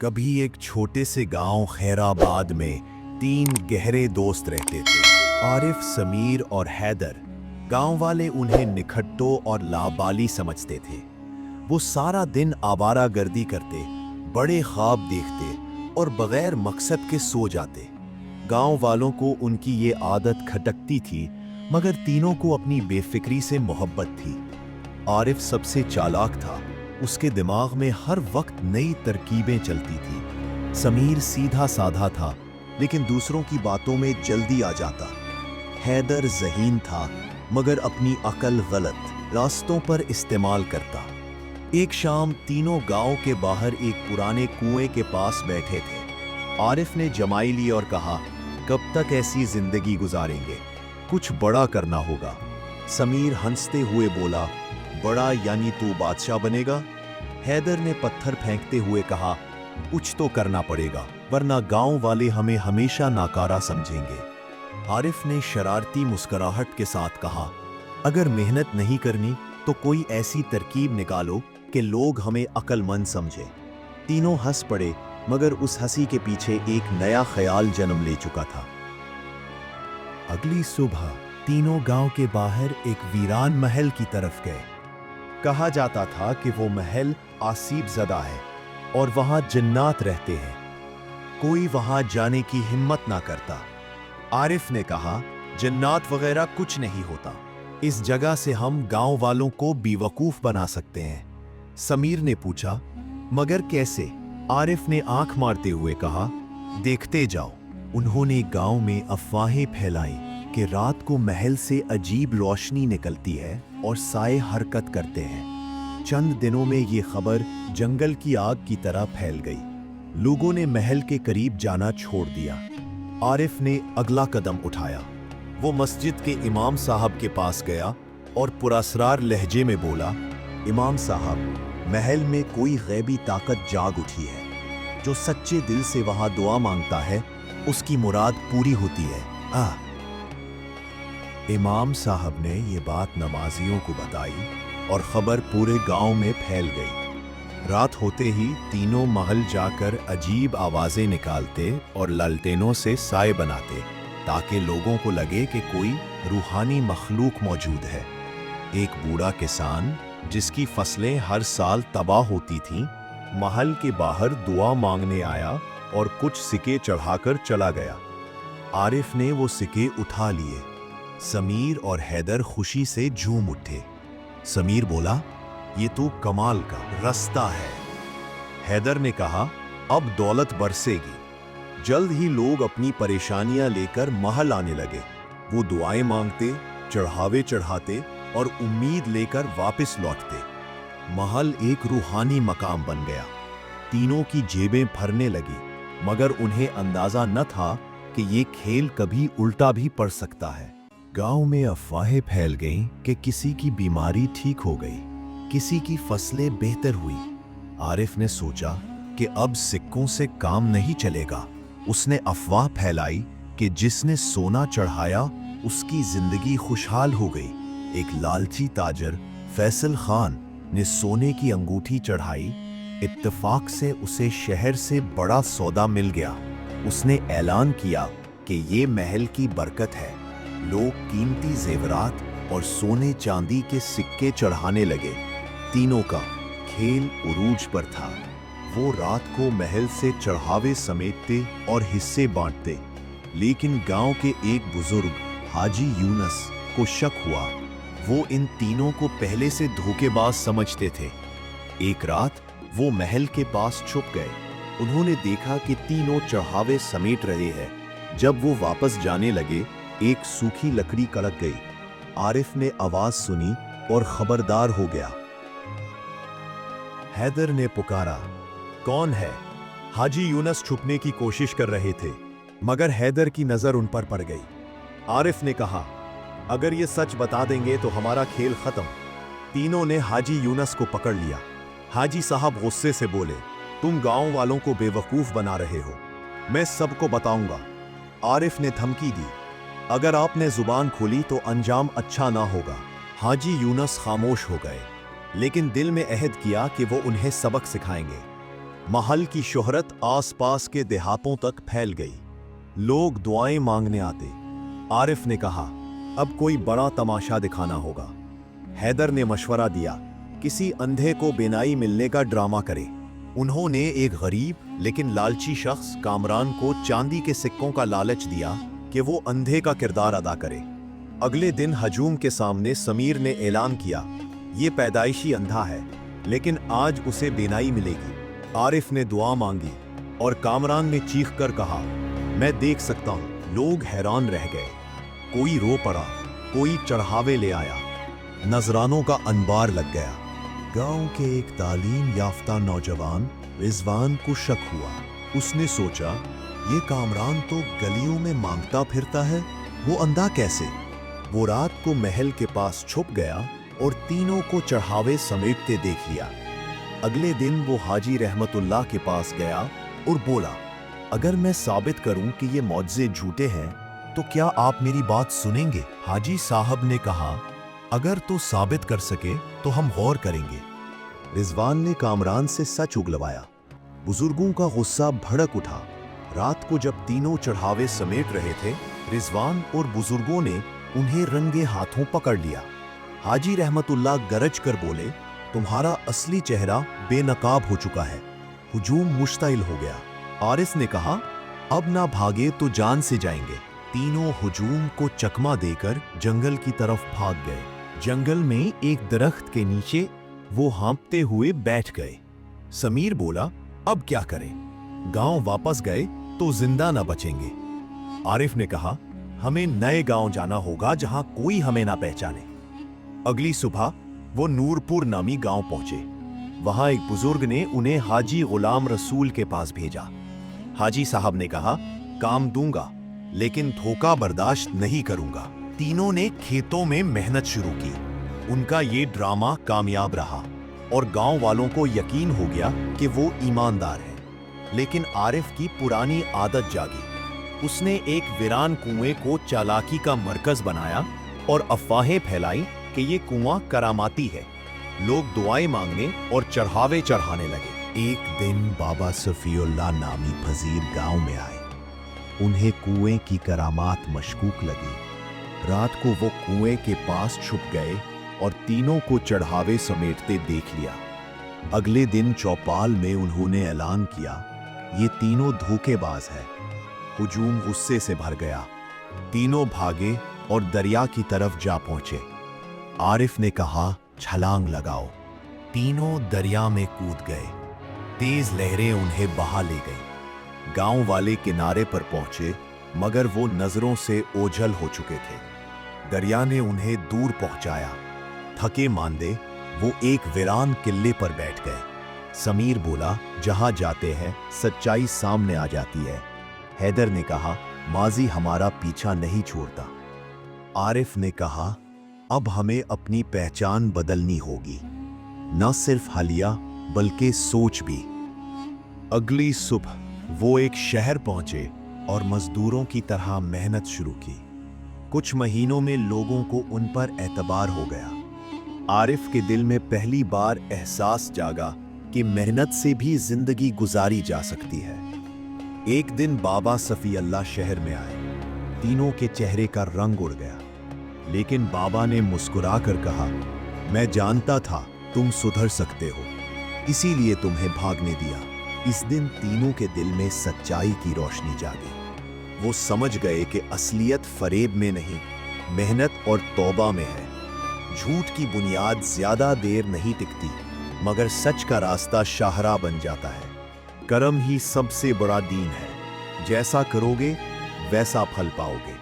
कभी एक छोटे से गांव खैराबाद में 3 गहरे दोस्त रहते थे, आरिफ, समीर और हैदर। गांव वाले उन्हें निखट्टो और लाबाली समझते थे। वो सारा दिन आवारागर्दी करते, बड़े ख्वाब देखते और बगैर मकसद के सो जाते। गांव वालों को उनकी ये आदत खटकती थी, मगर तीनों को अपनी बेफिक्री से मोहब्बत थी। आरिफ सबसे चालाक था, उसके दिमाग में हर वक्त नई तरकीबें चलती थी। समीर सीधा साधा था, लेकिन दूसरों की बातों में जल्दी आ जाता। हैदर ज़हीन था, मगर अपनी अकल गलत रास्तों पर इस्तेमाल करता। एक शाम तीनों गांव के बाहर एक पुराने कुएं के पास बैठे थे। आरिफ ने जमाई ली और कहा, कब तक ऐसी जिंदगी गुजारेंगे, कुछ बड़ा करना होगा। समीर हंसते हुए बोला, बड़ा यानी तू बादशाह बनेगा? हैदर ने पत्थर फेंकते हुए कहा, कुछ तो करना पड़ेगा, वरना गांव वाले हमें हमेशा नाकारा समझेंगे। आरिफ ने शरारती मुस्कुराहट के साथ कहा, अगर मेहनत नहीं करनी तो कोई ऐसी तरकीब निकालो कि लोग हमें अक्लमंद समझे। तीनों हंस पड़े, मगर उस हंसी के पीछे एक नया ख्याल जन्म ले चुका था। अगली सुबह तीनों गांव के बाहर एक वीरान महल की तरफ गए। कहा जाता था कि वो महल आसीब ज़दा है और वहां जिन्नात रहते हैं। कोई वहां जाने की हिम्मत ना करता। आरिफ ने कहा, जिन्नात वगैरह कुछ नहीं होता, इस जगह से हम गांव वालों को बेवकूफ बना सकते हैं। समीर ने पूछा, मगर कैसे? आरिफ ने आंख मारते हुए कहा, देखते जाओ। उन्होंने गांव में अफवाहें फैलाई कि रात को महल से अजीब रोशनी निकलती है और साए हरकत करते हैं। चंद दिनों में ये खबर जंगल की आग की तरह फैल गई। लोगों ने महल के करीब जाना छोड़ दिया। आरिफ ने अगला कदम उठाया। वो मस्जिद के इमाम साहब के पास गया और पुरअसरार लहजे में बोला, इमाम साहब, महल में कोई गैबी ताकत जाग उठी है। जो सच्चे दिल से वहां दुआ मांगता है, उसकी मुराद पूरी होती है। इमाम साहब ने ये बात नमाजियों को बताई और खबर पूरे गांव में फैल गई। रात होते ही तीनों महल जाकर अजीब आवाजें निकालते और लालटेनों से साए बनाते, ताकि लोगों को लगे कि कोई रूहानी मखलूक मौजूद है। एक बूढ़ा किसान, जिसकी फसलें हर साल तबाह होती थीं, महल के बाहर दुआ मांगने आया और कुछ सिक्के चढ़ाकर चला गया। आरिफ ने वो सिक्के उठा लिए। समीर और हैदर खुशी से झूम उठे। समीर बोला, ये तो कमाल का रास्ता है। हैदर ने कहा, अब दौलत बरसेगी। जल्द ही लोग अपनी परेशानियां लेकर महल आने लगे। वो दुआएं मांगते, चढ़ावे चढ़ाते और उम्मीद लेकर वापस लौटते। महल एक रूहानी मकाम बन गया। तीनों की जेबें भरने लगी, मगर उन्हें अंदाजा न था कि ये खेल कभी उल्टा भी पड़ सकता है। गांव में अफवाहें फैल गईं कि किसी की बीमारी ठीक हो गई, किसी की फसलें बेहतर हुई। आरिफ ने सोचा कि अब सिक्कों से काम नहीं चलेगा। उसने अफवाह फैलाई कि जिसने सोना चढ़ाया उसकी जिंदगी खुशहाल हो गई। एक लालची ताजर, फैसल खान, ने सोने की अंगूठी चढ़ाई। इत्तेफाक से उसे शहर से बड़ा सौदा मिल गया। उसने ऐलान किया कि ये महल की बरकत है। लोग कीमती जेवरात और सोने चांदी के सिक्के चढ़ाने लगे। तीनों का खेल उरूज पर था। वो रात को महल से चढ़ावे समेटते और हिस्से बांटते, लेकिन गांव के एक बुजुर्ग हाजी यूनस को शक हुआ। वो इन तीनों को पहले से धोखेबाज समझते थे। एक रात वो महल के पास छुप गए। उन्होंने देखा कि तीनों चढ़ावे समेट रहे हैं। जब वो वापस जाने लगे, एक सूखी लकड़ी कड़क गई। आरिफ ने आवाज सुनी और खबरदार हो गया। हैदर ने पुकारा, कौन है? हाजी यूनस छुपने की कोशिश कर रहे थे, मगर हैदर की नजर उन पर पड़ गई। आरिफ ने कहा, अगर ये सच बता देंगे तो हमारा खेल खत्म। तीनों ने हाजी यूनस को पकड़ लिया। हाजी साहब गुस्से से बोले, तुम गांव वालों को बेवकूफ बना रहे हो, मैं सबको बताऊंगा। आरिफ ने धमकी दी, अगर आपने जुबान खोली तो अंजाम अच्छा ना होगा। हाजी यूनस खामोश हो गए, लेकिन दिल में अहद किया कि वो उन्हें सबक सिखाएंगे। महल की शोहरत आसपास के देहातों तक फैल गई। लोग दुआएं मांगने आते। आरिफ ने कहा, अब कोई बड़ा तमाशा दिखाना होगा। हैदर ने मशवरा दिया, किसी अंधे को बेनाई मिलने का ड्रामा करे। उन्होंने एक गरीब लेकिन लालची शख्स कामरान को चांदी के सिक्कों का लालच दिया कि वो अंधे का किरदार अदा करे। अगले दिन हजूम के सामने समीर ने ऐलान किया, ये पैदाइशी अंधा है, लेकिन आज उसे बेनाई मिलेगी। आरिफ ने दुआ मांगी और कामरान ने चीख कर कहा, मैं देख सकता हूं। लोग हैरान रह गए। कोई रो पड़ा, कोई चढ़ावे ले आया। नजरानों का अनबार लग गया। गांव के एक तालीम याफ्ता नौजवान रिजवान को शक हुआ। उसने सोचा, ये कामरान तो गलियों में मांगता फिरता है, वो अंधा कैसे? वो रात को महल के पास छुप गया और तीनों को चढ़ावे समेटते देख लिया। अगले दिन वो हाजी रहमतुल्लाह के पास गया और बोला, अगर मैं साबित करूं कि ये मौजज़े झूठे हैं तो क्या आप मेरी बात सुनेंगे? हाजी साहब ने कहा, अगर तो साबित कर सके तो हम गौर करेंगे। रिजवान ने कामरान से सच उगलवाया। बुजुर्गों का गुस्सा भड़क उठा। रात को जब तीनों चढ़ावे समेट रहे थे, रिजवान और बुजुर्गों ने उन्हें रंगे हाथों पकड़ लिया। हाजी रहमतुल्लाह गरज कर बोले, तुम्हारा असली चेहरा बेनकाब हो चुका है। हुजूम मुश्तइल हो गया। आरिफ ने कहा, अब ना भागे तो जान से जाएंगे। तीनों हुजूम को चकमा देकर जंगल की तरफ भाग गए। जंगल में एक दरख्त के नीचे वो हाँफते हुए बैठ गए। समीर बोला, अब क्या करें? गांव वापस गए तो जिंदा न बचेंगे। आरिफ ने कहा, हमें नए गांव जाना होगा जहां कोई हमें ना पहचाने। अगली सुबह वो नूरपुर नामी गांव पहुंचे। वहां एक बुजुर्ग ने उन्हें हाजी गुलाम रसूल के पास भेजा। हाजी साहब ने कहा, काम दूंगा लेकिन धोखा बर्दाश्त नहीं करूंगा। तीनों ने खेतों में मेहनत शुरू की। उनका ये ड्रामा कामयाब रहा और गांव वालों को यकीन हो गया कि वो ईमानदार है। लेकिन आरिफ की पुरानी आदत जागी। उसने एक वीरान कुएं को चालाकी का मरकज बनाया और अफवाहें फैलाई कि ये कुआं करामाती है। लोग दुआएं मांगने और चढ़ावे चढ़ाने लगे। एक दिन बाबा सफीउल्लाह नामी फजीर गांव में आए। उन्हें कुएं की करामात मशकूक लगी। रात को वो कुएं के पास छुप गए और तीनों को चढ़ावे समेटते देख लिया। अगले दिन चौपाल में उन्होंने ऐलान किया, ये तीनों धोखेबाज है। हुजूम गुस्से से भर गया। तीनों भागे और दरिया की तरफ जा पहुंचे। आरिफ ने कहा, छलांग लगाओ। तीनों दरिया में कूद गए। तेज लहरें उन्हें बहा ले गईं। गांव वाले किनारे पर पहुंचे, मगर वो नजरों से ओझल हो चुके थे। दरिया ने उन्हें दूर पहुंचाया। थके मांदे वो एक वीरान किले पर बैठ गए। समीर बोला, जहां जाते हैं सच्चाई सामने आ जाती है। हैदर ने कहा, माजी हमारा पीछा नहीं छोड़ता। आरिफ ने कहा, अब हमें अपनी पहचान बदलनी होगी, न सिर्फ हलिया बल्कि सोच भी। अगली सुबह वो एक शहर पहुंचे और मजदूरों की तरह मेहनत शुरू की। कुछ महीनों में लोगों को उन पर एतबार हो गया। आरिफ के दिल में पहली बार एहसास जागा कि मेहनत से भी जिंदगी गुजारी जा सकती है। एक दिन बाबा सफी अल्लाह शहर में आए। तीनों के चेहरे का रंग उड़ गया, लेकिन बाबा ने मुस्कुरा कर कहा, मैं जानता था तुम सुधर सकते हो, इसीलिए तुम्हें भागने दिया। इस दिन तीनों के दिल में सच्चाई की रोशनी जागी। वो समझ गए कि असलियत फरेब में नहीं, मेहनत और तौबा में है। झूठ की बुनियाद ज्यादा देर नहीं टिकती, मगर सच का रास्ता शाहराह बन जाता है। कर्म ही सबसे बड़ा दीन है। जैसा करोगे वैसा फल पाओगे।